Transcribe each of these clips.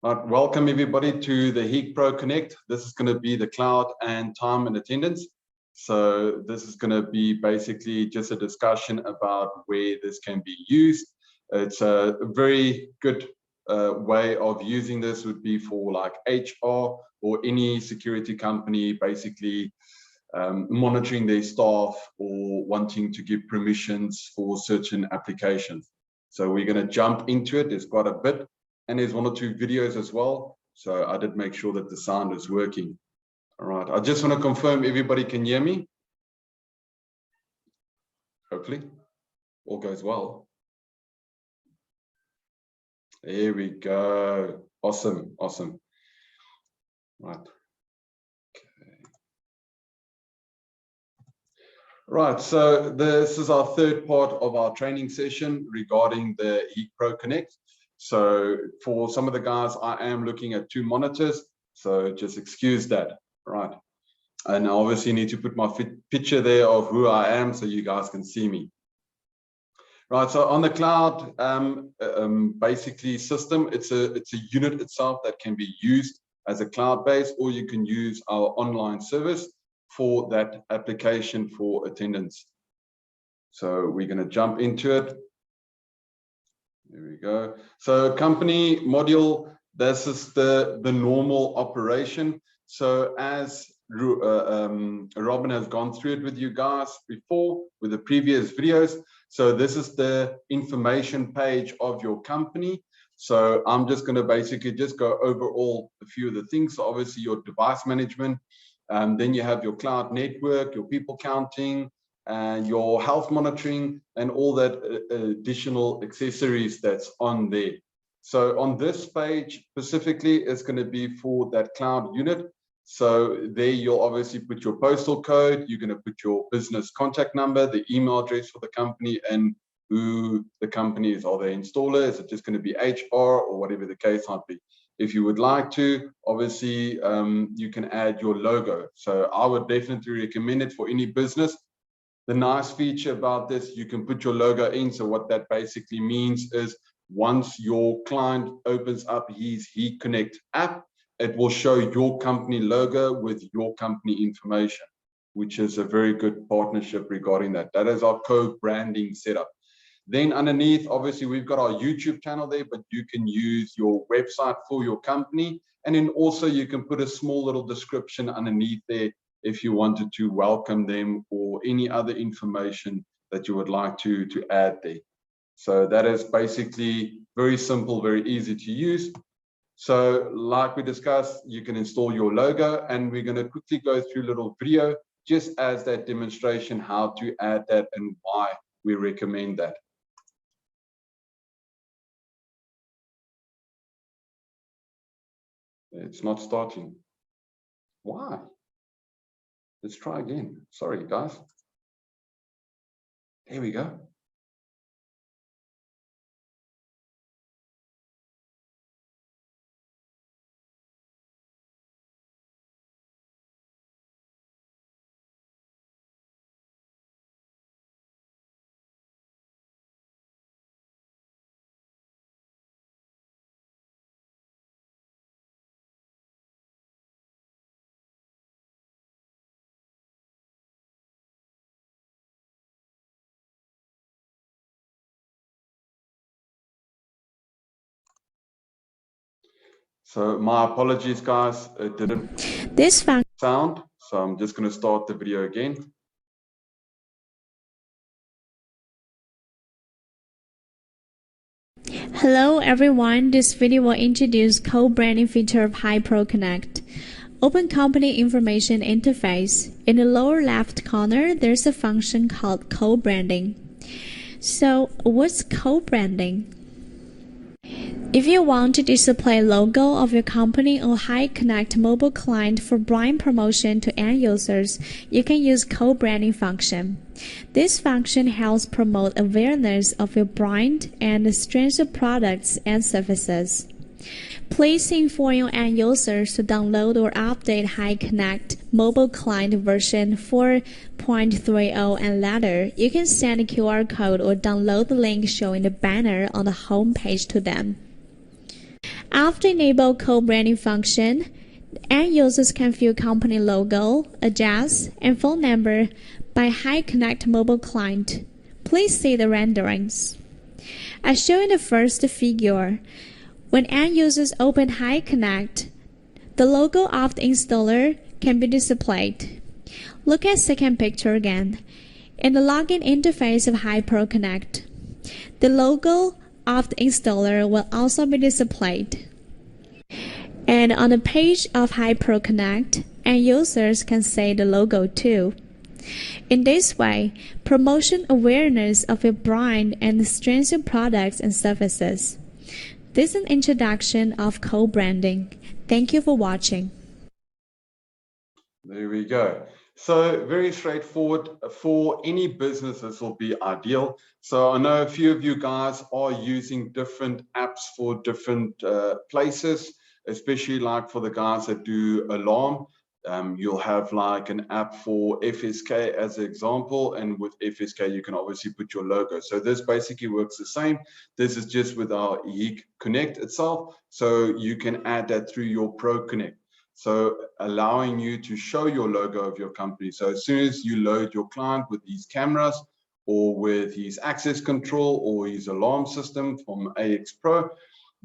Right, welcome everybody to the HIK Pro Connect. This is going to be the cloud and time and attendance. So this is going to be basically just a discussion about where this can be used. It's a very good way of using this would be for like HR or any security company, basically monitoring their staff or wanting to give permissions for certain applications. So we're going to jump into it. There's quite a bit. And there's one or two videos as well. So I did make sure that the sound is working. All right. I just want to confirm everybody can hear me. Hopefully all goes well. There we go. Awesome. Awesome. Right. Okay. Right. So this is our third part of our training session regarding the HIK Pro Connect. So for some of the guys, I am looking at two monitors, so just excuse that, right? And I obviously need to put my picture there of who I am so you guys can see me. Right, so on the cloud, basically system, it's a unit itself that can be used as a cloud base, or you can use our online service for that application for attendance. So we're going to jump into it. There we go. So company module, this is the normal operation. So as Robin has gone through it with you guys before with the previous videos. So this is the information page of your company. So I'm just going to basically just go over all a few of the things. So obviously your device management, then you have your cloud network, your people counting, and your health monitoring and all that additional accessories that's on there. So on this page specifically, it's going to be for that cloud unit. So there you'll obviously put your postal code, you're going to put your business contact number, the email address for the company, and who the company is. Are they installer? Is it just going to be HR or whatever the case might be? If you would like to, obviously you can add your logo. So I would definitely recommend it for any business. The nice feature about this, you can put your logo in. So what that basically means is once your client opens up his HIK Connect app, it will show your company logo with your company information, which is a very good partnership regarding that. That is our co-branding setup. Then underneath, obviously, we've got our YouTube channel there, but you can use your website for your company. And then also you can put a small little description underneath there if you wanted to welcome them or any other information that you would like to add there. So that is basically very simple, very easy to use. So like we discussed, you can install your logo, and we're going to quickly go through a little video just as that demonstration how to add that and why we recommend that. It's not starting. Why? Let's try again. Sorry, guys. Here we go. So my apologies, guys. It didn't sound. So I'm just going to start the video again. Hello everyone, this video will introduce co-branding feature of HIK Pro Connect. Open company information interface. In the lower left corner, there's a function called co-branding. So what's co-branding? If you want to display logo of your company on HIK Connect mobile client for brand promotion to end users, you can use co-branding function. This function helps promote awareness of your brand and the strength of products and services. Please inform your end users to download or update HIK Connect mobile client version 4.30 and later. You can send a QR code or download the link showing the banner on the home page to them. After enable co-branding function, end users can view company logo, address, and phone number by HIK mobile client. Please see the renderings. As shown in the first figure, when end users open HIK, the logo of the installer can be displayed. Look at second picture again. In the login interface of HIK, the logo of the installer will also be displayed. And on the page of HIK, end users can see the logo too. In this way, promotion awareness of your brand and strengthen products and services. This is an introduction of co-branding. Thank you for watching. There we go. So very straightforward. For any business, this will be ideal. So I know a few of you guys are using different apps for different places, especially like for the guys that do alarm. You'll have like an app for FSK as an example, and with FSK you can obviously put your logo. So this basically works the same. This is just with our HIK Connect itself, so you can add that through your Pro Connect, so allowing you to show your logo of your company. So as soon as you load your client with these cameras or with his access control or his alarm system from AX Pro,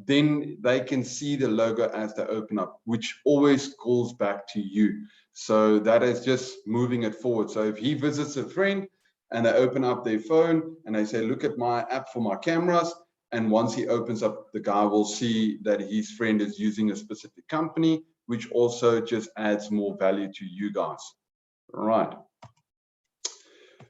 then they can see the logo as they open up, which always calls back to you. So that is just moving it forward. So if he visits a friend and they open up their phone and they say, look at my app for my cameras, and once he opens up, the guy will see that his friend is using a specific company, which also just adds more value to you guys. All right.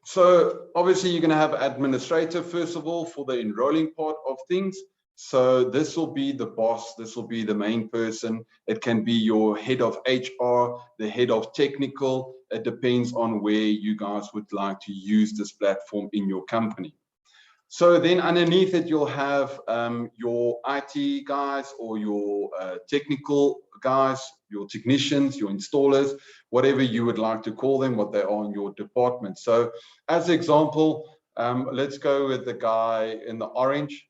So obviously you're going to have administrator first of all for the enrolling part of things. So this will be the boss, this will be the main person. It can be your head of HR, the head of technical. It depends on where you guys would like to use this platform in your company. So then underneath it, you'll have your IT guys or your technical guys, your technicians, your installers, whatever you would like to call them, what they are in your department. So as an example, let's go with the guy in the orange.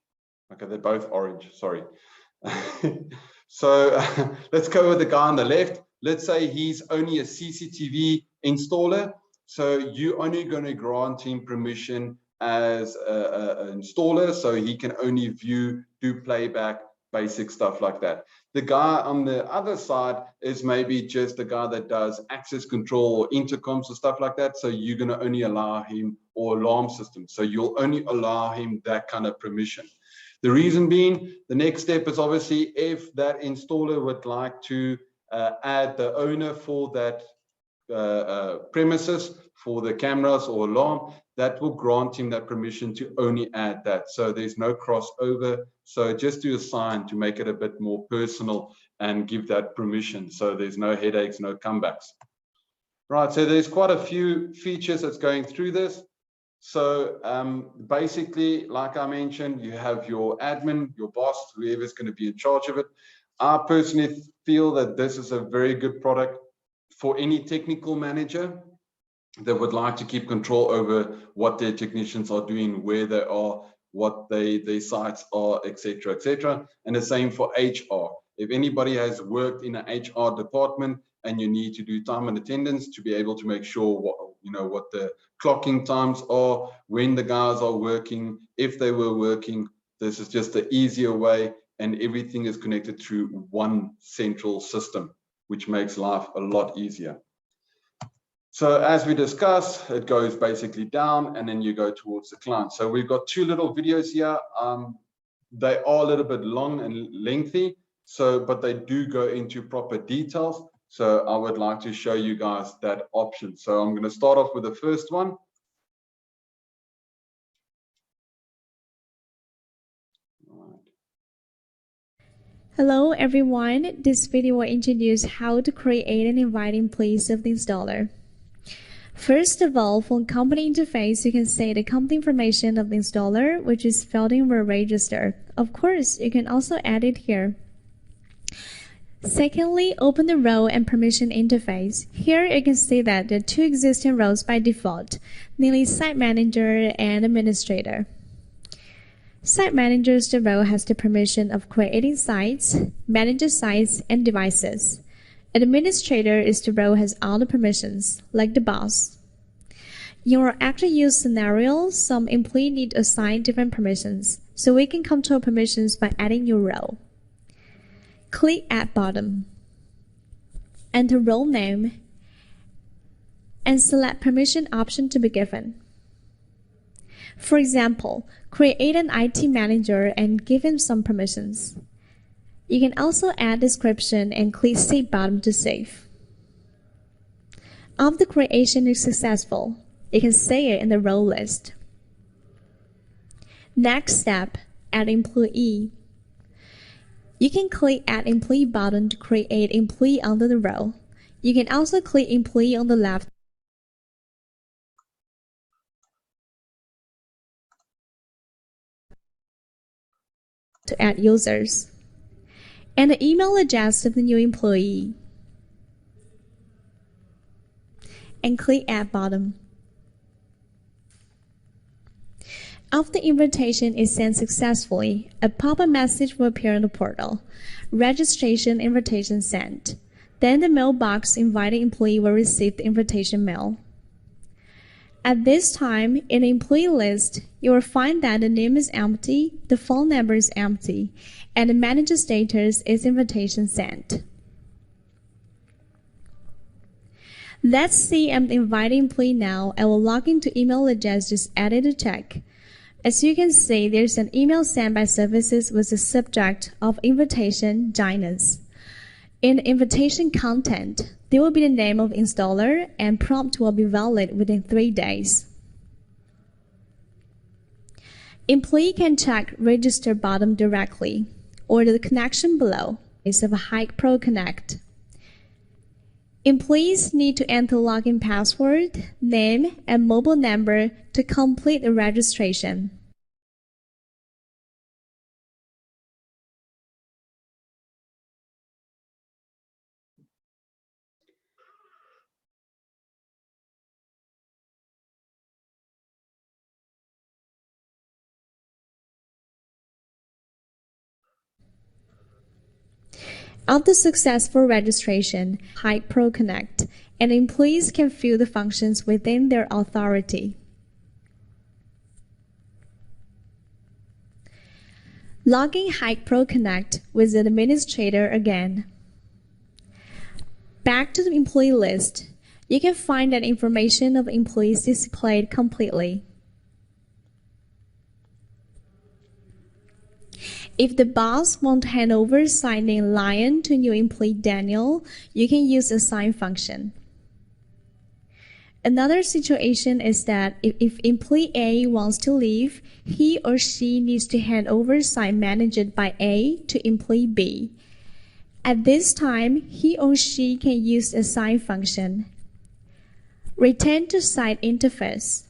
Okay, they're both orange, sorry. So let's go with the guy on the left. Let's say he's only a CCTV installer. So you're only going to grant him permission as an installer, so he can only view, do playback, basic stuff like that. The guy on the other side is maybe just the guy that does access control or intercoms or stuff like that. So you're going to only allow him, or alarm systems. So you'll only allow him that kind of permission. The reason being, the next step is obviously if that installer would like to add the owner for that premises for the cameras or alarm, that will grant him that permission to only add that. So there's no crossover. So just do assign to make it a bit more personal and give that permission. So there's no headaches, no comebacks. Right, so there's quite a few features that's going through this. So basically, like I mentioned, you have your admin, your boss, whoever's going to be in charge of it. I personally feel that this is a very good product for any technical manager that would like to keep control over what their technicians are doing, where they are, what their sites are, etc., etc. And the same for HR. If anybody has worked in an HR department and you need to do time and attendance to be able to make sure what the clocking times are, when the guys are working, if they were working, this is just the easier way, and everything is connected through one central system, which makes life a lot easier. So as we discussed, it goes basically down and then you go towards the client. So we've got two little videos here. They are a little bit long and lengthy, but they do go into proper details. So I would like to show you guys that option. So I'm going to start off with the first one. Hello everyone, this video will introduce how to create an inviting place of the installer. First of all, for company interface, you can say the company information of the installer, which is filled in the register. Of course, you can also add it here. Secondly, open the role and permission interface. Here you can see that there are two existing roles by default, namely site manager and administrator. Site managers, the role has the permission of creating sites, managing sites, and devices. Administrator is the role has all the permissions, like the boss. In our actual use scenario, some employee need to assign different permissions, so we can control permissions by adding new role. Click at bottom, enter role name, and select permission option to be given. For example, create an IT manager and give him some permissions. You can also add description and click Save button to save. After the creation is successful, you can save it in the role list. Next step, add employee. You can click Add Employee button to create employee under the role. You can also click Employee on the left to add users, and the email address of the new employee, and click Add button. After the invitation is sent successfully, a pop-up message will appear on the portal. Registration invitation sent. Then the mailbox inviting employee will receive the invitation mail. At this time, in the employee list, you will find that the name is empty, the phone number is empty, and the manager status is invitation sent. Let's see I'm inviting employee now. I will log into email address just added to check. As you can see, there's an email sent by services with the subject of invitation, join us. In the invitation content, there will be the name of installer and prompt will be valid within 3 days. Employee can check register button directly or the connection below is of a HIK Pro Connect. Employees need to enter login password, name, and mobile number to complete the registration. After successful registration, HIK Pro Connect, and employees can view the functions within their authority. Logging HIK Pro Connect with the administrator again. Back to the employee list, you can find that information of employees displayed completely. If the boss wants to hand over signing Lion to new employee Daniel, you can use the assign function. Another situation is that if employee A wants to leave, he or she needs to hand over sign managed by A to employee B. At this time, he or she can use the assign function. Return to site interface.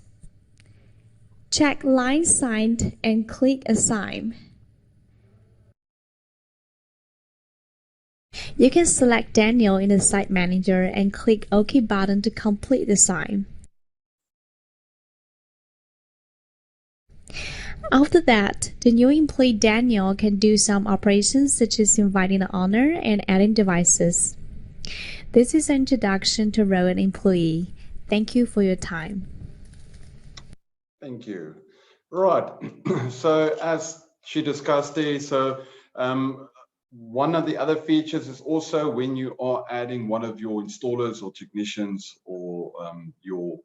Check line signed and click assign. You can select Daniel in the Site Manager and click OK button to complete the sign. After that, the new employee Daniel can do some operations such as inviting the owner and adding devices. This is an introduction to role and employee. Thank you for your time. Thank you. Right. So as she discussed there, one of the other features is also when you are adding one of your installers or technicians or your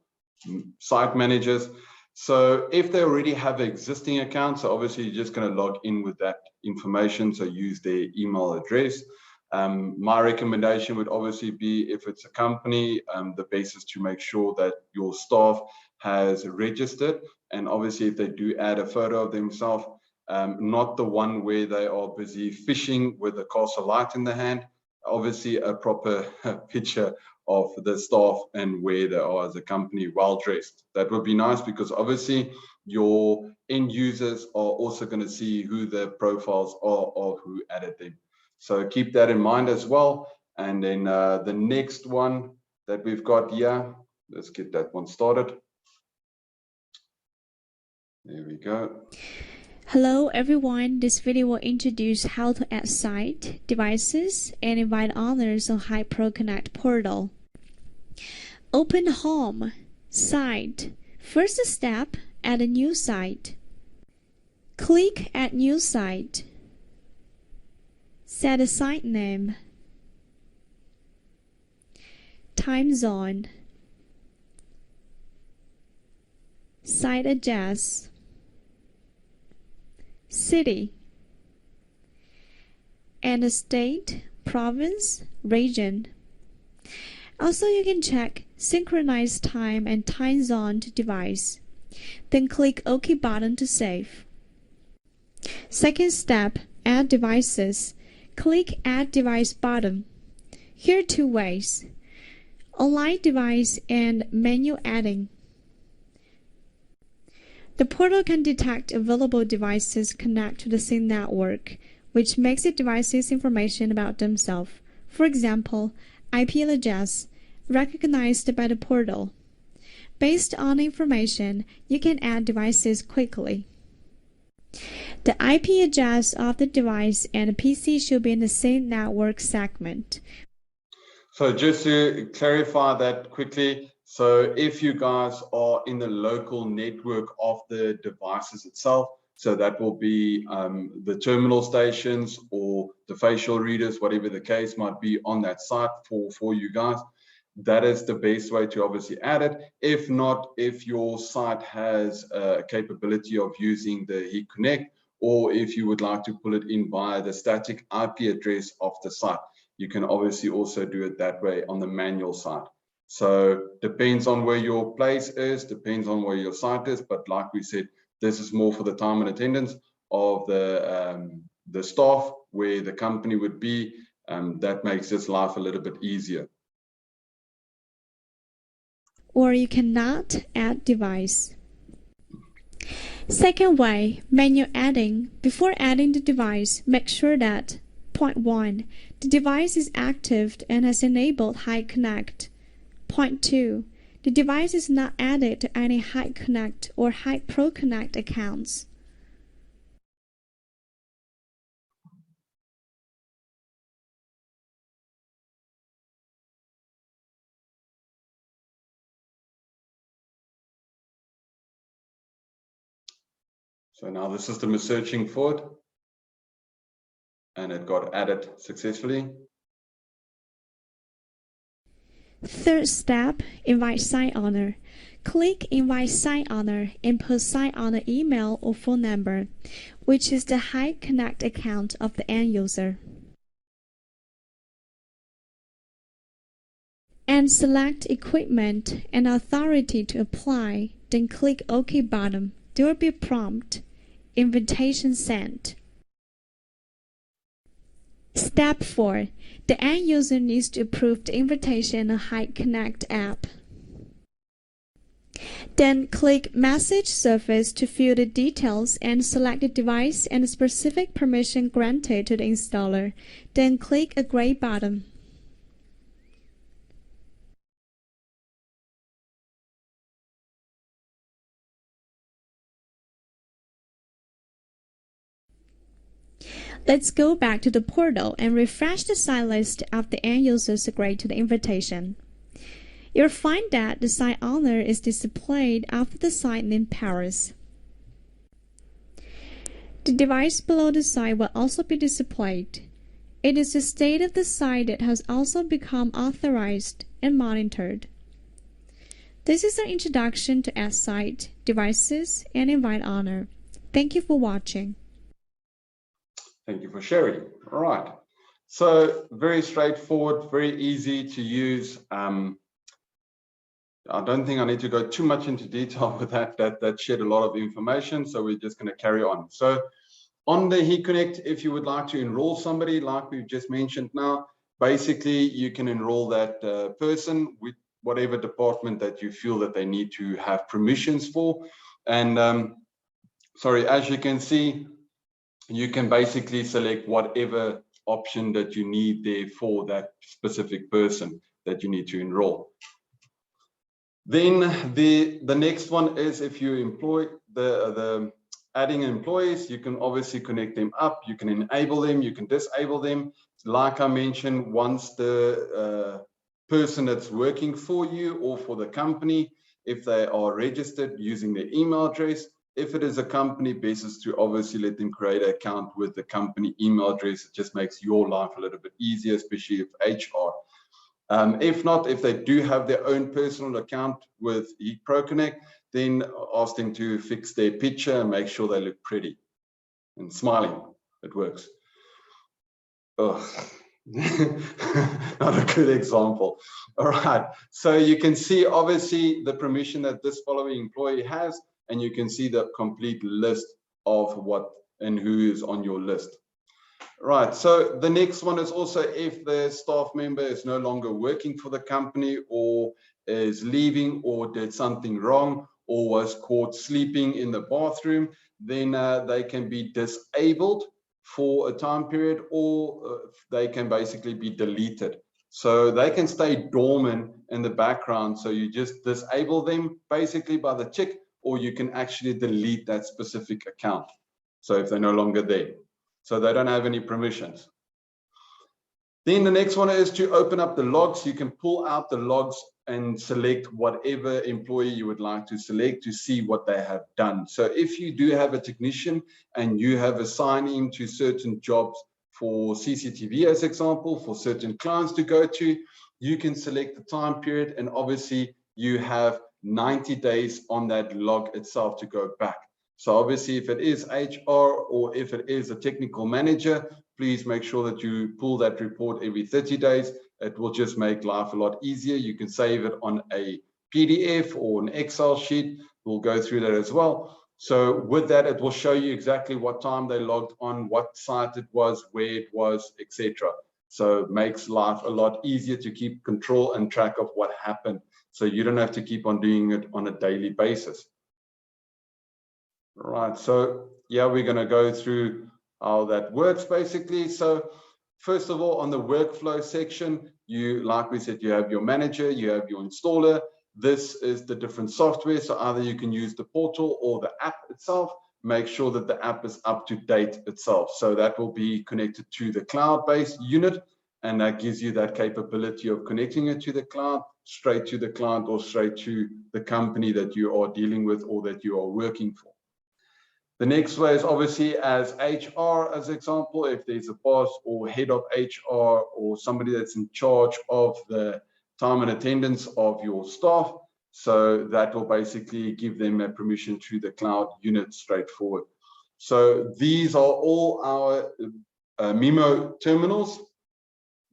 site managers. So if they already have an existing account, so obviously you're just going to log in with that information. So use their email address. My recommendation would obviously be, if it's a company, the best is to make sure that your staff has registered. And obviously if they do add a photo of themselves, not the one where they are busy fishing with a castle light in the hand, obviously a proper picture of the staff and where they are as a company, well dressed. That would be nice, because obviously your end users are also going to see who the profiles are of who added them. So keep that in mind as well. And then the next one that we've got here, let's get that one started. There we go. Hello everyone, this video will introduce how to add site, devices, and invite others on HIK Connect portal. Open Home, Site. First step, add a new site. Click Add New Site. Set a site name. Time zone. Site address. City. And a state, province, region. Also, you can check synchronize time and time zone to device. Then click OK button to save. Second step, add devices. Click Add Device button. Here are two ways: online device and manual adding. The portal can detect available devices connect to the same network, which makes the devices information about themselves. For example, IP address recognized by the portal. Based on information, you can add devices quickly. The IP address of the device and the PC should be in the same network segment. So just to clarify that quickly, so if you guys are in the local network of the devices itself, so that will be the terminal stations or the facial readers, whatever the case might be on that site for you guys, that is the best way to obviously add it. If not, if your site has a capability of using the HIK Connect, or if you would like to pull it in via the static IP address of the site, you can obviously also do it that way on the manual side. So depends on where your place is, depends on where your site is, but like we said, this is more for the time and attendance of the staff where the company would be. That makes this life a little bit easier. Or you cannot add device. Second way, manual adding. Before adding the device, make sure that Point 1. The device is active and has enabled HIK Connect. Point 2. The device is not added to any HIK Connect or HIK Pro Connect accounts. So now the system is searching for it, and it got added successfully. Third step, invite site owner. Click Invite Site Owner and put site owner email or phone number, which is the HIK Connect account of the end user. And select Equipment and Authority to apply, then click OK button. There will be a prompt, Invitation sent. Step 4. The end user needs to approve the invitation on HIK Connect app. Then click Message Surface to fill the details and select the device and the specific permission granted to the installer. Then click Agree button. Let's go back to the portal and refresh the site list of the end users agreed to the invitation. You'll find that the site owner is displayed after the site name Paris. The device below the site will also be displayed. It is the state of the site that has also become authorized and monitored. This is an introduction to add site, devices, and invite owner. Thank you for watching. Thank you for sharing. All right. So very straightforward, very easy to use. I don't think I need to go too much into detail with that. That shared a lot of information. So we're just going to carry on. So on the HIK Connect, if you would like to enroll somebody, like we've just mentioned now, basically you can enroll that person with whatever department that you feel that they need to have permissions for. And sorry, as you can see, you can basically select whatever option that you need there for that specific person that you need to enroll. Then the next one is if you employ the adding employees, you can obviously connect them up, you can enable them, you can disable them. Like I mentioned, once the person that's working for you or for the company, if they are registered using their email address, if it is a company, best is to obviously let them create an account with the company email address. It just makes your life a little bit easier, especially if HR. If not, if they do have their own personal account with HIK Connect, then ask them to fix their picture and make sure they look pretty and smiling. It works. Oh, not a good example. All right, so you can see obviously the permission that this following employee has, and you can see the complete list of what and who is on your list. Right, so the next one is also if the staff member is no longer working for the company or is leaving or did something wrong or was caught sleeping in the bathroom, then they can be disabled for a time period, or they can basically be deleted. So they can stay dormant in the background. So you just disable them basically by the tick, or you can actually delete that specific account. So if they're no longer there, so they don't have any permissions. Then the next one is to open up the logs. You can pull out the logs and select whatever employee you would like to select to see what they have done. So if you do have a technician and you have assigned him to certain jobs for CCTV, as example, for certain clients to go to, you can select the time period, and obviously you have 90 days on that log itself to go back. So obviously if it is HR or if it is a technical manager, please make sure that you pull that report every 30 days. It will just make life a lot easier. You can save it on a PDF or an Excel sheet. We'll go through that as well. So with that, it will show you exactly what time they logged on, what site it was, where it was, etc. So it makes life a lot easier to keep control and track of what happened. So you don't have to keep on doing it on a daily basis. Right, so yeah, we're going to go through how that works basically. So first of all, on the workflow section, like we said, you have your manager, you have your installer. This is the different software. So either you can use the portal or the app itself. Make sure that the app is up to date itself. So that will be connected to the cloud-based unit, and that gives you that capability of connecting it to the cloud, straight to the client or straight to the company that you are dealing with or that you are working for. The next way is obviously as HR, as example, if there's a boss or head of HR or somebody that's in charge of the time and attendance of your staff. So that will basically give them a permission to the cloud unit straightforward. So these are all our Memo terminals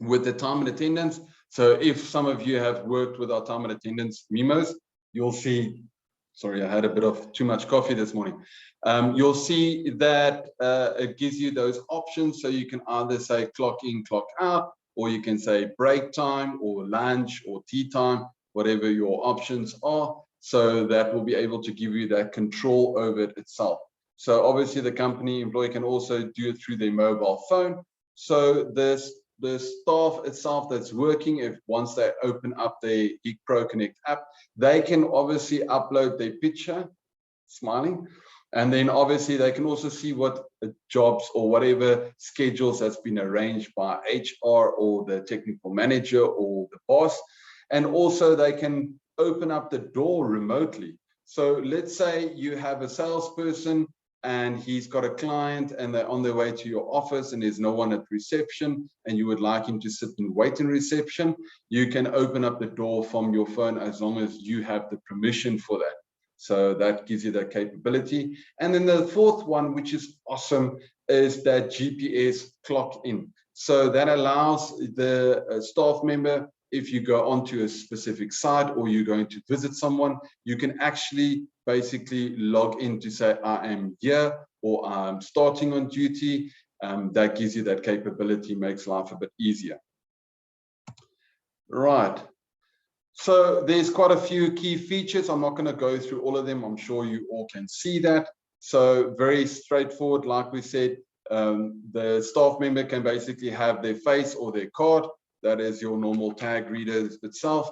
with the time and attendance. So if some of you have worked with our time and attendance memos, you'll see, sorry, I had a bit of too much coffee this morning. You'll see that it gives you those options. So you can either say clock in, clock out, or you can say break time or lunch or tea time, whatever your options are. So that will be able to give you that control over it itself. So obviously the company employee can also do it through their mobile phone. So the staff itself that's working, if once they open up the HIK Connect app, they can obviously upload their picture, smiling, and then obviously they can also see what jobs or whatever schedules that's been arranged by HR or the technical manager or the boss. And also they can open up the door remotely. So let's say you have a salesperson and he's got a client and they're on their way to your office and there's no one at reception and you would like him to sit and wait in reception, you can open up the door from your phone as long as you have the permission for that. So that gives you that capability. And then the fourth one, which is awesome, is that GPS clock in. So that allows the staff member, if you go onto a specific site or you're going to visit someone, you can actually basically log in to say, I am here or I'm starting on duty. That gives you that capability, makes life a bit easier. Right. So there's quite a few key features. I'm not going to go through all of them. I'm sure you all can see that. So very straightforward. Like we said, the staff member can basically have their face or their card. That is your normal tag reader itself.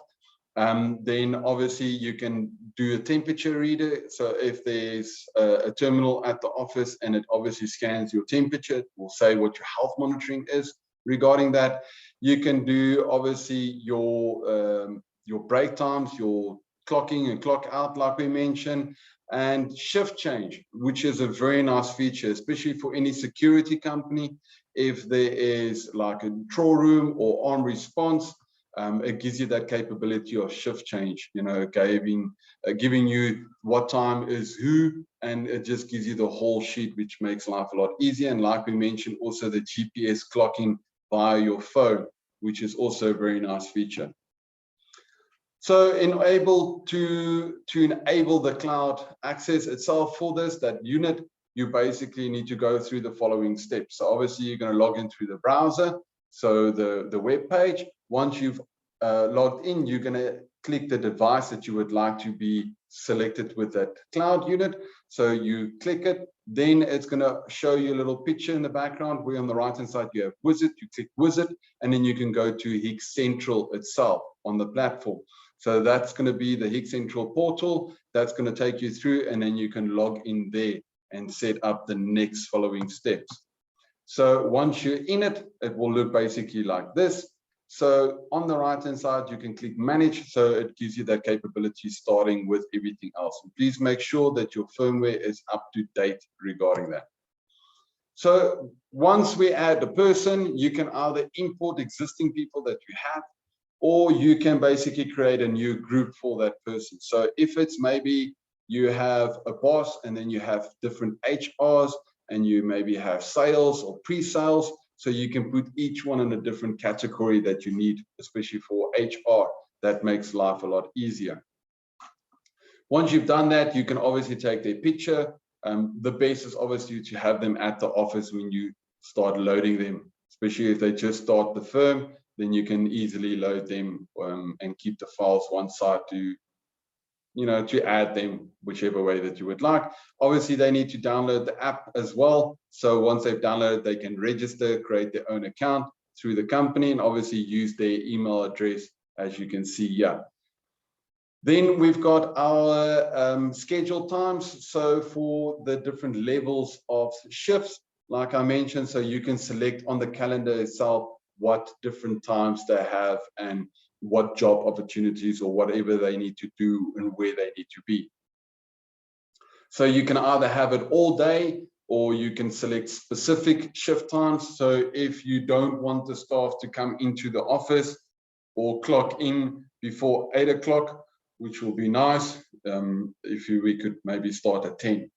Then obviously you can do a temperature reader. So if there's a terminal at the office and it obviously scans your temperature, it will say what your health monitoring is regarding that. You can do obviously your break times, your clock in and clock out, like we mentioned, and shift change, which is a very nice feature, especially for any security company. If there is like a control room or armed response, it gives you that capability of shift change, you know, giving you what time is who, and it just gives you the whole sheet, which makes life a lot easier. And like we mentioned, also the GPS clocking via your phone, which is also a very nice feature. So enable to enable the cloud access itself for that unit, you basically need to go through the following steps. So obviously you're going to log in through the browser, so the web page. Once you've logged in, you're going to click the device that you would like to be selected with that cloud unit. So you click it, then it's going to show you a little picture in the background where on the right hand side you have Wizard. You click Wizard, and then you can go to HIK-Central itself on the platform. So that's going to be the HIK-Central portal. That's going to take you through, and then you can log in there and set up the next following steps. So once you're in it, it will look basically like this. So on the right hand side, you can click manage. So it gives you that capability starting with everything else. And please make sure that your firmware is up to date regarding that. So once we add a person, you can either import existing people that you have, or you can basically create a new group for that person. So if it's maybe you have a boss and then you have different HRs and you maybe have sales or pre-sales, so you can put each one in a different category that you need, especially for HR. That makes life a lot easier. Once you've done that, you can obviously take their picture. The best is obviously to have them at the office when you start loading them, especially if they just start the firm. Then you can easily load them and keep the files one side to, you know, to add them whichever way that you would like. Obviously, they need to download the app as well. So once they've downloaded, they can register, create their own account through the company, and obviously use their email address, as you can see here. Then we've got our scheduled times. So for the different levels of shifts, like I mentioned, so you can select on the calendar itself what different times they have and what job opportunities or whatever they need to do and where they need to be. So you can either have it all day, or you can select specific shift times. So if you don't want the staff to come into the office or clock in before 8 o'clock, which will be nice, we could maybe start at 10.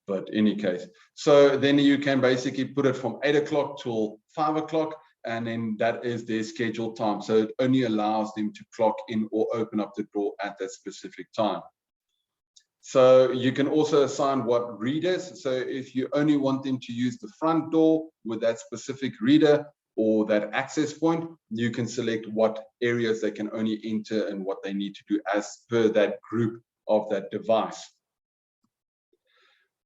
But in any case, so then you can basically put it from 8 o'clock till 5 o'clock. And then that is their scheduled time. So it only allows them to clock in or open up the door at that specific time. So you can also assign what readers. So if you only want them to use the front door with that specific reader or that access point, you can select what areas they can only enter and what they need to do as per that group of that device.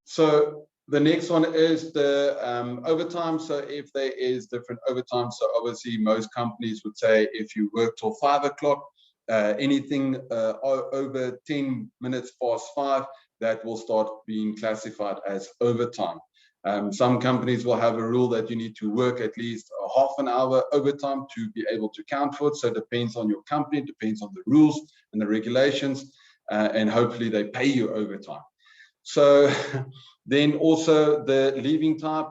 So the next one is the overtime. So if there is different overtime, so obviously most companies would say if you work till 5 o'clock, anything over 10 minutes past 5, that will start being classified as overtime. Some companies will have a rule that you need to work at least a half an hour overtime to be able to count for it. So it depends on your company, depends on the rules and the regulations, and hopefully they pay you overtime. So then also the leaving type,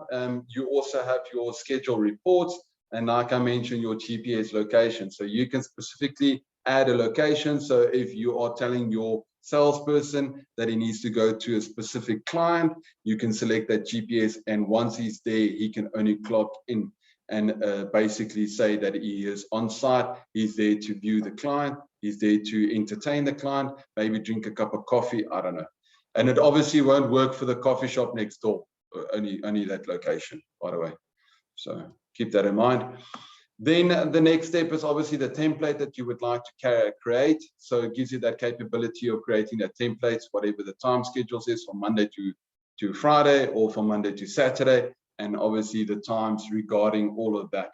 you also have your schedule reports, and like I mentioned, your GPS location. So you can specifically add a location. So if you are telling your salesperson that he needs to go to a specific client, you can select that GPS, and once he's there, he can only clock in and basically say that he is on site. He's there to view the client, he's there to entertain the client, maybe drink a cup of coffee, I don't know. And it obviously won't work for the coffee shop next door, only that location, by the way. So keep that in mind. Then the next step is obviously the template that you would like to create. So it gives you that capability of creating that templates, whatever the time schedules is, from Monday to Friday or from Monday to Saturday, and obviously the times regarding all of that.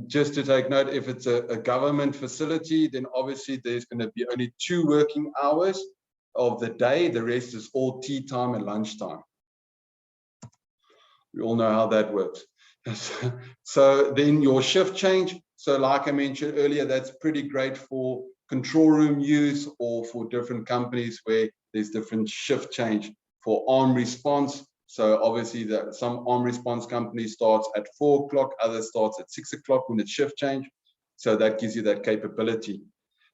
Just to take note, if it's a government facility, then obviously there's going to be only 2 working hours of the day. The rest is all tea time and lunchtime. We all know how that works. So then your shift change. So like I mentioned earlier, that's pretty great for control room use or for different companies where there's different shift change for arm response. So obviously some arm response company starts at 4 o'clock, others starts at 6 o'clock when it's shift change. So that gives you that capability.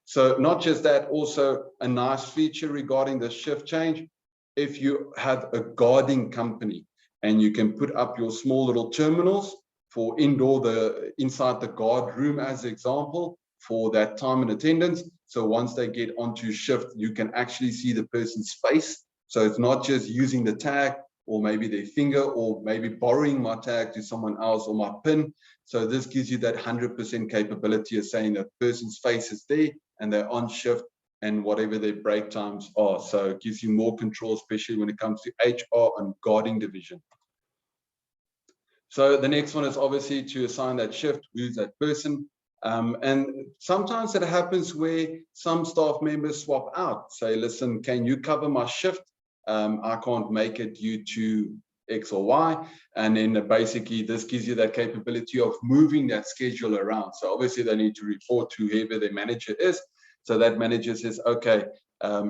So not just that, also a nice feature regarding the shift change. If you have a guarding company and you can put up your small little terminals for inside the guard room as an example for that time and attendance. So once they get onto shift, you can actually see the person's face. So it's not just using the tag or maybe their finger or maybe borrowing my tag to someone else or my PIN. So this gives you that 100% capability of saying that person's face is there and they're on shift and whatever their break times are. So it gives you more control, especially when it comes to HR and guarding division. So the next one is obviously to assign that shift, who's that person. And sometimes it happens where some staff members swap out, say, listen, can you cover my shift? I can't make it due to X or Y. And then basically this gives you that capability of moving that schedule around. So obviously they need to report to whoever their manager is. So that manager says, okay,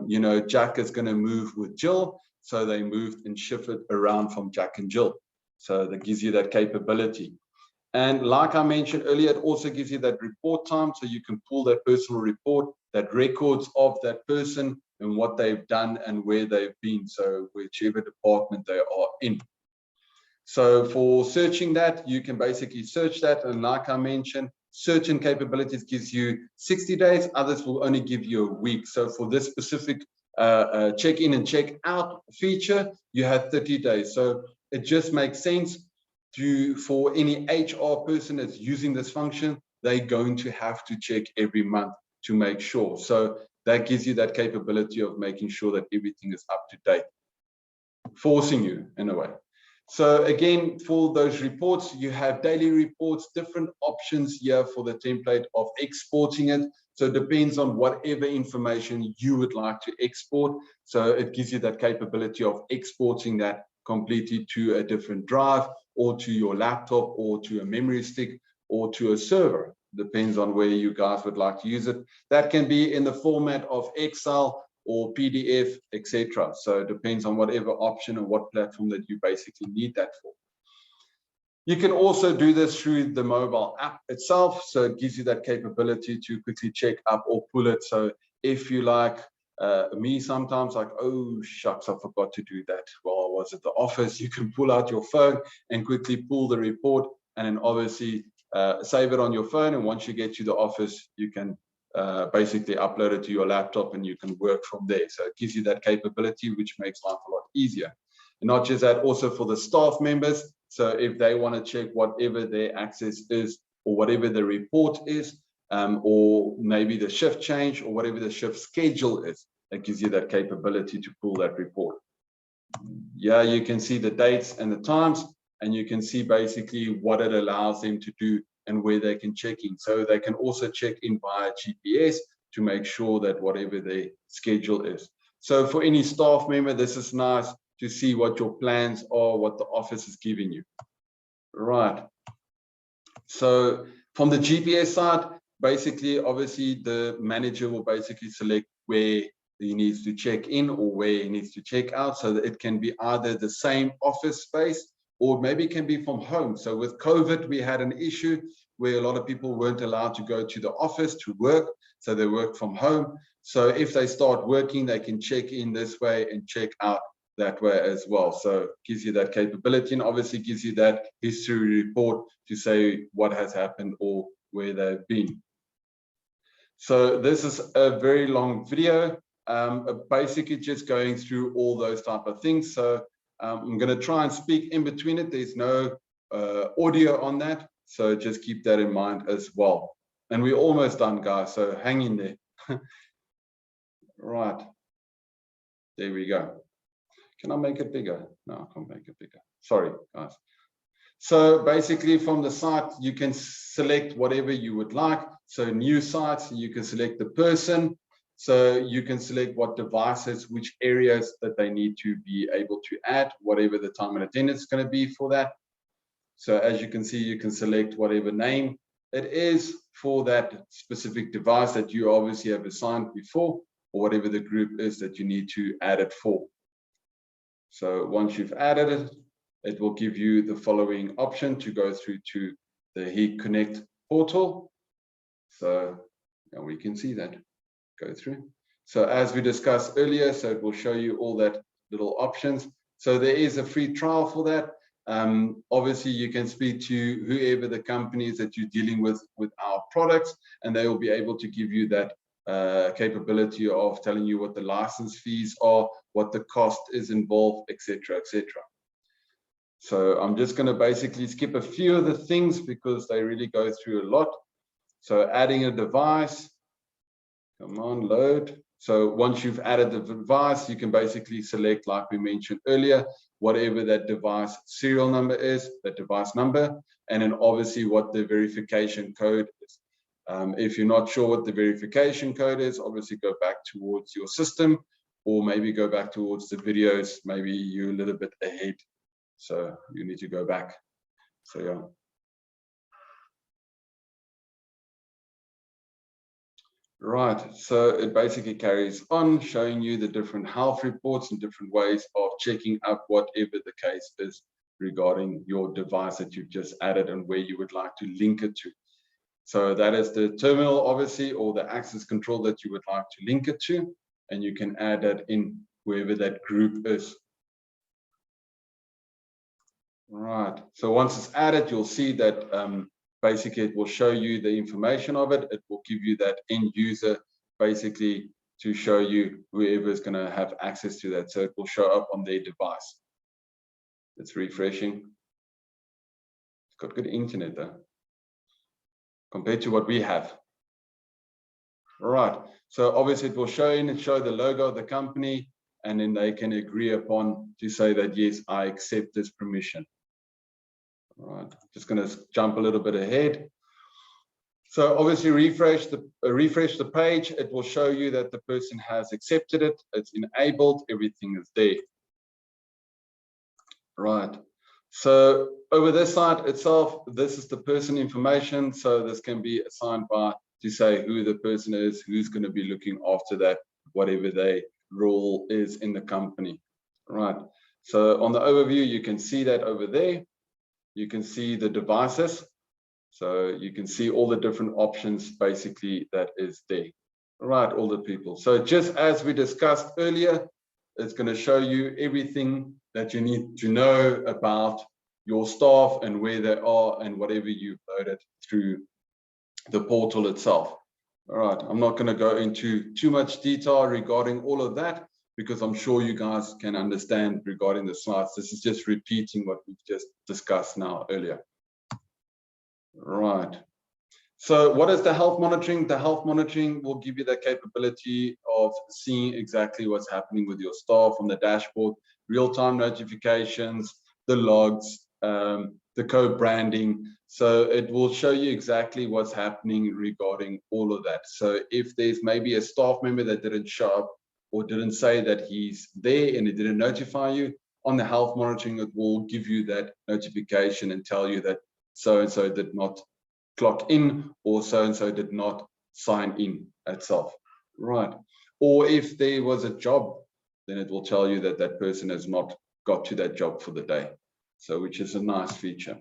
you know, Jack is going to move with Jill. So they moved and shifted around from Jack and Jill. So that gives you that capability. And like I mentioned earlier, it also gives you that report time. So you can pull that personal report, that records of that person and what they've done and where they've been. So whichever department they are in. So for searching that, you can basically search that. And like I mentioned, certain capabilities gives you 60 days. Others will only give you a week. So for this specific check-in and check-out feature, you have 30 days. So it just makes sense for any HR person that's using this function, they're going to have to check every month to make sure. So that gives you that capability of making sure that everything is up to date, forcing you in a way. So again, for those reports, you have daily reports, different options here for the template of exporting it. So it depends on whatever information you would like to export. So it gives you that capability of exporting that completely to a different drive or to your laptop or to a memory stick or to a server. Depends on where you guys would like to use it. That can be in the format of Excel or PDF, etc. So it depends on whatever option and what platform that you basically need that for. You can also do this through the mobile app itself. So it gives you that capability to quickly check up or pull it. So if you like, me sometimes like, oh shucks, I forgot to do that while I was at the office. You can pull out your phone and quickly pull the report and then obviously save it on your phone. And once you get to the office, you can basically upload it to your laptop and you can work from there. So it gives you that capability, which makes life a lot easier. And not just that, also for the staff members. So if they want to check whatever their access is or whatever the report is, or maybe the shift change or whatever the shift schedule is, that gives you that capability to pull that report. Yeah, you can see the dates and the times, and you can see basically what it allows them to do and where they can check in. So they can also check in via GPS to make sure that whatever their schedule is. So for any staff member, this is nice to see what your plans are, what the office is giving you. Right. So from the GPS side, basically, obviously, the manager will basically select where he needs to check in or where he needs to check out, so that it can be either the same office space or maybe it can be from home. So with COVID, we had an issue where a lot of people weren't allowed to go to the office to work, so they work from home. So if they start working, they can check in this way and check out that way as well. So it gives you that capability and obviously gives you that history report to say what has happened or where they've been. So this is a very long video, basically just going through all those type of things. So I'm going to try and speak in between it. There's no audio on that, so just keep that in mind as well. And we're almost done, guys, so hang in there. Right, there we go. Can I make it bigger? No, I can't make it bigger. Sorry, guys. So basically from the site, you can select whatever you would like. So new sites, you can select the person. So you can select what devices, which areas that they need to be able to add, whatever the time and attendance is going to be for that. So as you can see, you can select whatever name it is for that specific device that you obviously have assigned before, or whatever the group is that you need to add it for. So once you've added it, it will give you the following option to go through to the HIK Connect portal. So now we can see that go through. So as we discussed earlier, so it will show you all that little options. So there is a free trial for that. Obviously, you can speak to whoever the companies that you're dealing with our products, and they will be able to give you that capability of telling you what the license fees are, what the cost is involved, etc., etc. So I'm just going to basically skip a few of the things because they really go through a lot. So adding a device, come on, load. So once you've added the device, you can basically select, like we mentioned earlier, whatever that device serial number is, that device number, and then obviously what the verification code is. If you're not sure what the verification code is, obviously go back towards your system, or maybe go back towards the videos. Maybe you're a little bit ahead, so you need to go back. So yeah. Right, so it basically carries on showing you the different health reports and different ways of checking up whatever the case is regarding your device that you've just added and where you would like to link it to. So that is the terminal, obviously, or the access control that you would like to link it to, and you can add that in wherever that group is. Right, so once it's added, you'll see that basically it will show you the information of it. It will give you that end user basically to show you whoever is going to have access to that. So it will show up on their device. It's refreshing. It's got good internet though, compared to what we have. All right, so obviously it will show the logo of the company, and then they can agree upon to say that, yes, I accept this permission. All right, just going to jump a little bit ahead. So obviously refresh the page. It will show you that the person has accepted it. It's enabled. Everything is there. Right. So over this side itself, this is the person information. So this can be assigned by to say who the person is, who's going to be looking after that, whatever their role is in the company. Right. So on the overview, you can see that over there. You can see the devices. So you can see all the different options basically that is there. Right, all the people. So just as we discussed earlier, it's going to show you everything that you need to know about your staff and where they are and whatever you've loaded through the portal itself. All right, I'm not going to go into too much detail regarding all of that because I'm sure you guys can understand regarding the slides. This is just repeating what we've just discussed now earlier. Right. So what is the health monitoring? The health monitoring will give you the capability of seeing exactly what's happening with your staff on the dashboard, real-time notifications, the logs, the co-branding. So it will show you exactly what's happening regarding all of that. So if there's maybe a staff member that didn't show up or didn't say that he's there and it didn't notify you, on the health monitoring, it will give you that notification and tell you that so-and-so did not clock in or so-and-so did not sign in itself. Right. Or if there was a job, then it will tell you that that person has not got to that job for the day. So which is a nice feature.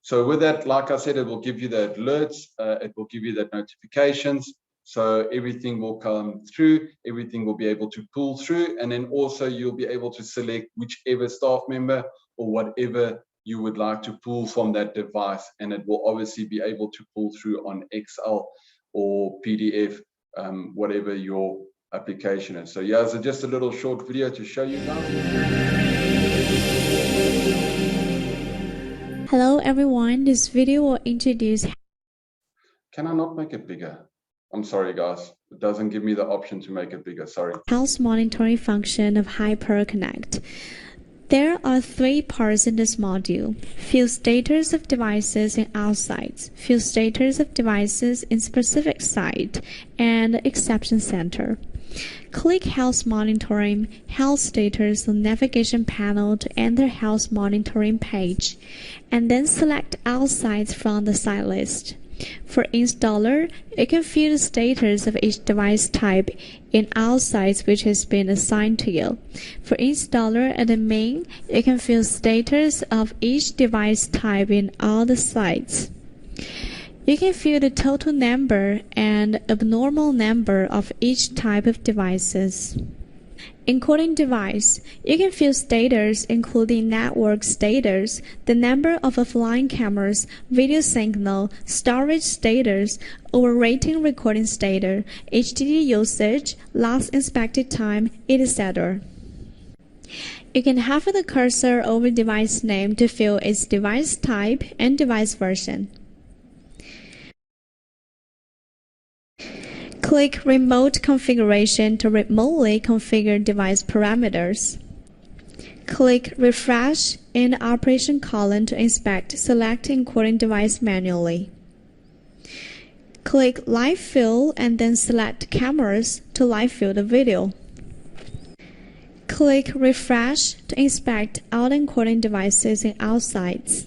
So with that, like I said, it will give you the alerts. It will give you that notifications. So everything will come through, everything will be able to pull through. And then also you'll be able to select whichever staff member or whatever you would like to pull from that device, and it will obviously be able to pull through on Excel or PDF, whatever your application is. So yeah, so just a little short video to show you guys. Hello everyone, this video will introduce... Can I not make it bigger? I'm sorry guys, it doesn't give me the option to make it bigger, sorry. Health monitoring function of HIK-Connect. There are three parts in this module: view status of devices in all sites, view status of devices in specific site, and exception center. Click Health Monitoring, Health Status on Navigation panel to enter Health Monitoring page, and then select all sites from the site list. For installer, you can view the status of each device type in all sites which has been assigned to you. For installer and admin, you can view status of each device type in all the sites. You can view the total number and abnormal number of each type of devices. Including device, you can view status including network status, the number of offline cameras, video signal, storage status, overrating recording status, HDD usage, last inspected time, etc. You can hover the cursor over device name to view its device type and device version. Click Remote Configuration to remotely configure device parameters. Click Refresh in the Operation column to inspect select encoding device manually. Click Live View and then select Cameras to live view the video. Click Refresh to inspect all encoding devices in all sites.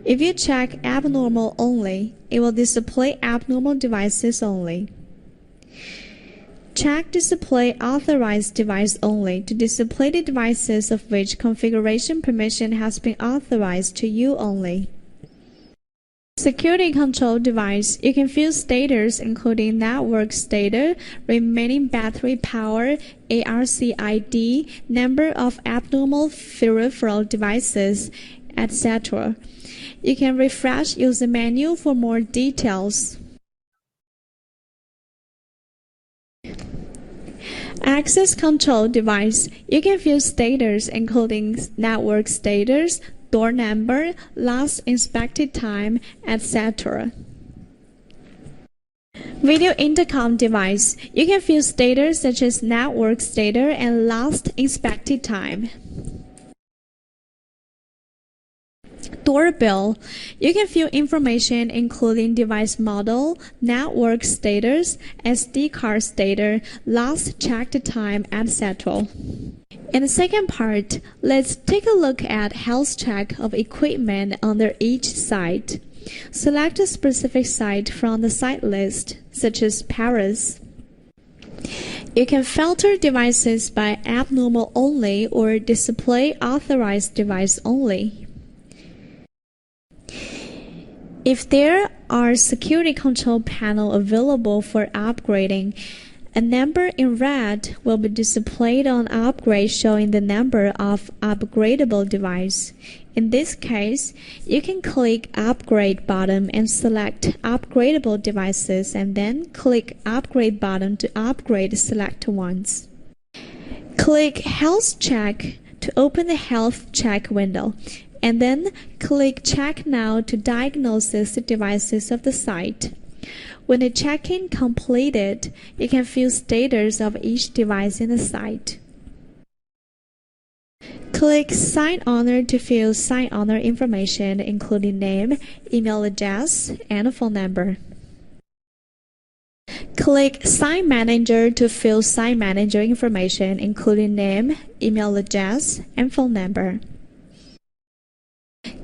If you check Abnormal Only, it will display abnormal devices only. Check Display Authorized Device Only to display the devices of which configuration permission has been authorized to you only. Security Control Device, you can view status including network status, remaining battery power, ARC-ID, number of abnormal peripheral devices, etc. You can refresh user menu for more details. Access Control Device, you can view status including network status, door number, last inspected time, etc. Video Intercom Device, you can view status such as network status and last inspected time. Doorbell, you can view information including device model, network status, SD card status, last checked time, etc. In the second part, let's take a look at health check of equipment under each site. Select a specific site from the site list, such as Paris. You can filter devices by abnormal only or display authorized device only. If there are security control panel available for upgrading, a number in red will be displayed on upgrade showing the number of upgradable device. In this case, you can click Upgrade button and select Upgradable devices and then click Upgrade button to upgrade selected ones. Click Health Check to open the Health Check window, and then click Check Now to diagnose the devices of the site. When the check-in completed, you can view status of each device in the site. Click Sign Owner to view sign owner information including name, email address, and phone number. Click Sign Manager to view sign manager information including name, email address, and phone number.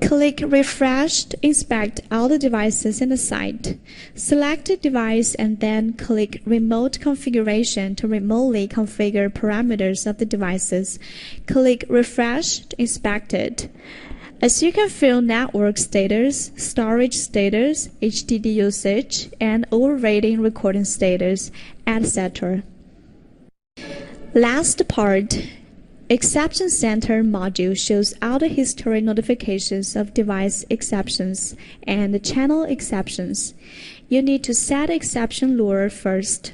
Click Refresh to inspect all the devices in the site. Select a device and then click Remote Configuration to remotely configure parameters of the devices. Click Refresh to inspect it. As you can view network status, storage status, HDD usage, and overrating recording status, etc. Last part. Exception Center module shows all the history notifications of device exceptions and channel exceptions. You need to set exception lure first.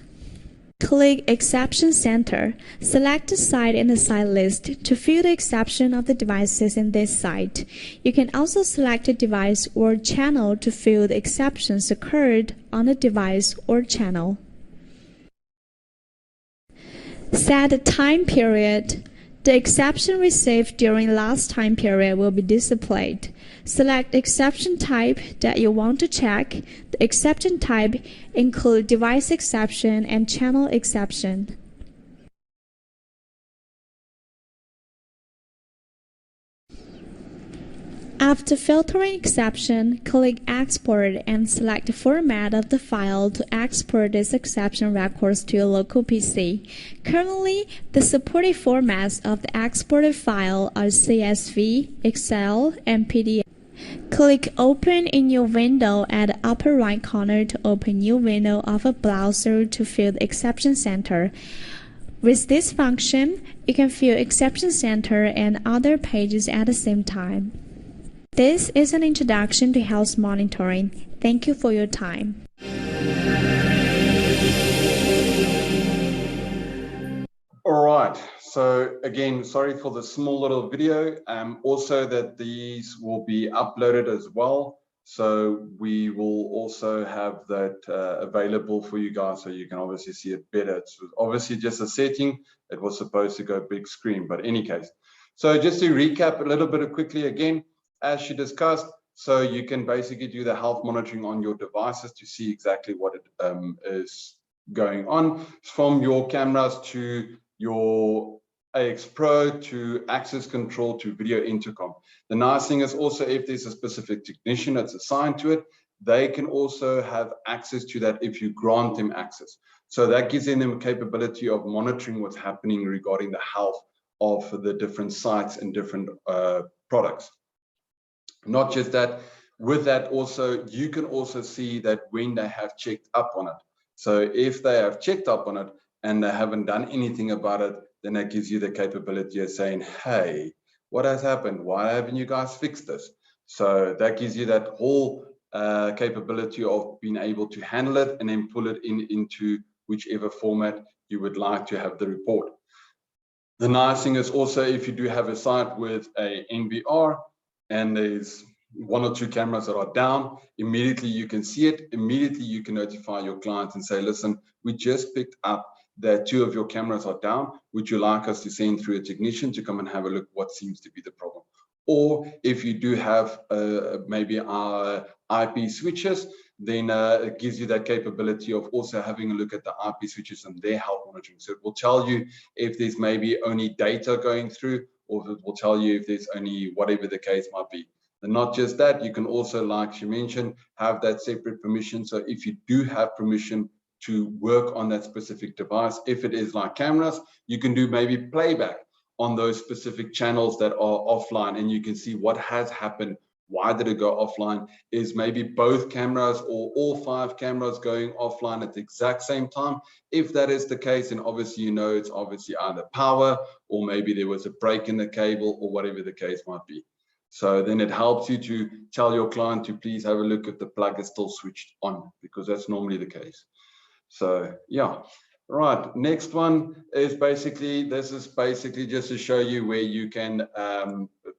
Click Exception Center. Select the site in the site list to view the exception of the devices in this site. You can also select a device or channel to view the exceptions occurred on the device or channel. Set a time period The exception received during last time period will be displayed. Select the exception type that you want to check. The exception type include device exception and channel exception. After filtering exception, click Export and select the format of the file to export this exception records to your local PC. Currently, the supported formats of the exported file are CSV, Excel, and PDF. Click Open in your window at the upper right corner to open new window of a browser to fill the Exception Center. With this function, you can fill Exception Center and other pages at the same time. This is an introduction to health monitoring. Thank you for your time. All right, so again, sorry for the small little video. Also that these will be uploaded as well. So we will also have that available for you guys so you can obviously see it better. It's obviously just a setting. It was supposed to go big screen, but in any case. So just to recap a little bit quickly again, as she discussed, so you can basically do the health monitoring on your devices to see exactly what it is going on, from your cameras to your AX Pro to access control to video intercom. The nice thing is also if there's a specific technician that's assigned to it, they can also have access to that if you grant them access. So that gives them a capability of monitoring what's happening regarding the health of the different sites and different products. Not just that, with that also, you can also see that when they have checked up on it. So if they have checked up on it and they haven't done anything about it, then that gives you the capability of saying, hey, what has happened? Why haven't you guys fixed this? So that gives you that whole capability of being able to handle it and then pull it into whichever format you would like to have the report. The nice thing is also if you do have a site with a NVR, and there's 1 or 2 cameras that are down, immediately you can see it. Immediately you can notify your client and say, listen, we just picked up that 2 of your cameras are down. Would you like us to send through a technician to come and have a look what seems to be the problem? Or if you do have maybe our IP switches, then it gives you that capability of also having a look at the IP switches and their health monitoring. So it will tell you if there's maybe only data going through, or it will tell you if there's only whatever the case might be. And not just that, you can also, like she mentioned, have that separate permission. So if you do have permission to work on that specific device, if it is like cameras, you can do maybe playback on those specific channels that are offline, and you can see what has happened. Why did it go offline? Is maybe both cameras or all 5 cameras going offline at the exact same time? If that is the case, then obviously you know it's obviously either power or maybe there was a break in the cable or whatever the case might be. So then it helps you to tell your client to please have a look if the plug is still switched on, because that's normally the case. So yeah. Right, next one is basically, this is basically just to show you where you can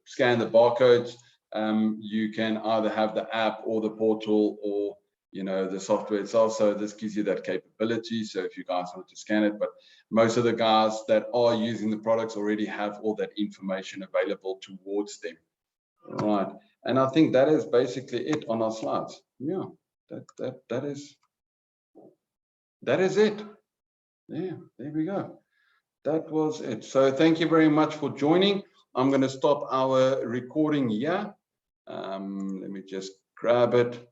scan the barcodes. You can either have the app or the portal or, you know, the software itself. So this gives you that capability. So if you guys want to scan it, but most of the guys that are using the products already have all that information available towards them. Right, and I think that is basically it on our slides. Yeah, that is it. Yeah, there we go. That was it. So thank you very much for joining. I'm going to stop our recording here. Let me just grab it.